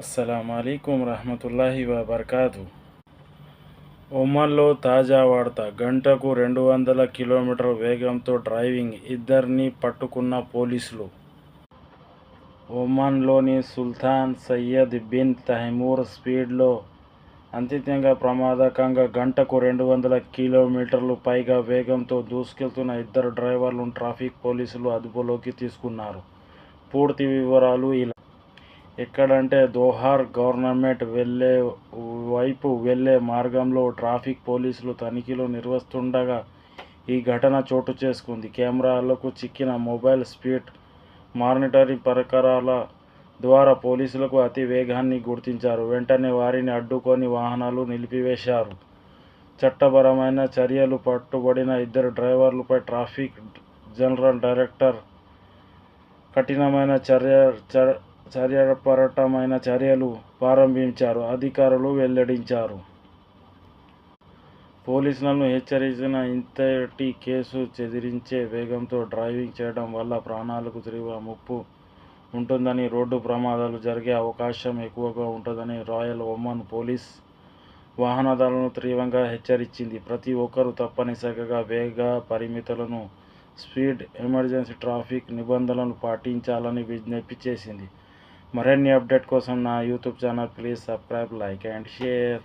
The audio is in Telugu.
అస్సలాముఅలైకుం రహమతుల్లాహి వబర్కాతు. ఒమన్లో తాజా వార్త. గంటకు 200 కిలోమీటర్ల వేగంతో డ్రైవింగ్, ఇద్దరిని పట్టుకున్న పోలీసులు. ఒమన్లోని సుల్తాన్ సయ్యద్ బిన్ తైమూర్ స్పీడ్లో అత్యంత ప్రమాదకంగా గంటకు 200 కిలోమీటర్లు పైగా వేగంతో దూసుకెళ్తున్న ఇద్దరు డ్రైవర్లను ట్రాఫిక్ పోలీసులు అదుపులోకి తీసుకున్నారు. పూర్తి వివరాలు ఇలా. ఎక్కడంటే దోహార్ గవర్నమెంట్ వైపు వెళ్లే మార్గంలో ట్రాఫిక్ పోలీసులు తనిఖీలు నిర్వహిస్తుండగా ఈ ఘటన చోటు చేసుకుంది. కెమెరాలకు చిక్కిన మొబైల్ స్పీడ్ మానిటరింగ్ పరికరాల ద్వారా పోలీసులకు అతి వేగాన్ని గుర్తించారు. వెంటనే వారిని అడ్డుకొని వాహనాలు నిలిపివేశారు. చట్టపరమైన చర్యలు. పట్టుబడిన ఇద్దరు డ్రైవర్లపై ట్రాఫిక్ జనరల్ డైరెక్టర్ కఠినమైన చట్టపరమైన చర్యలు ప్రారంభించారు అధికారులు వెల్లడించారు. పోలీసులను హెచ్చరించిన ఇంతటి కేసు చెదిరించే వేగంతో డ్రైవింగ్ చేయడం వల్ల ప్రాణాలకు తీవ్ర ముప్పు ఉంటుందని, రోడ్డు ప్రమాదాలు జరిగే అవకాశం ఎక్కువగా ఉంటుందని రాయల్ ఒమన్ పోలీస్ వాహనదారులను తీవ్రంగా హెచ్చరించింది. ప్రతి ఒక్కరూ తప్పనిసరిగా వేగ పరిమితులను, స్పీడ్ ఎమర్జెన్సీ ట్రాఫిక్ నిబంధనలను పాటించాలని విజ్ఞప్తి చేసింది. మరిన్ని అప్డేట్ కోసం నా YouTube channel please subscribe, like and share.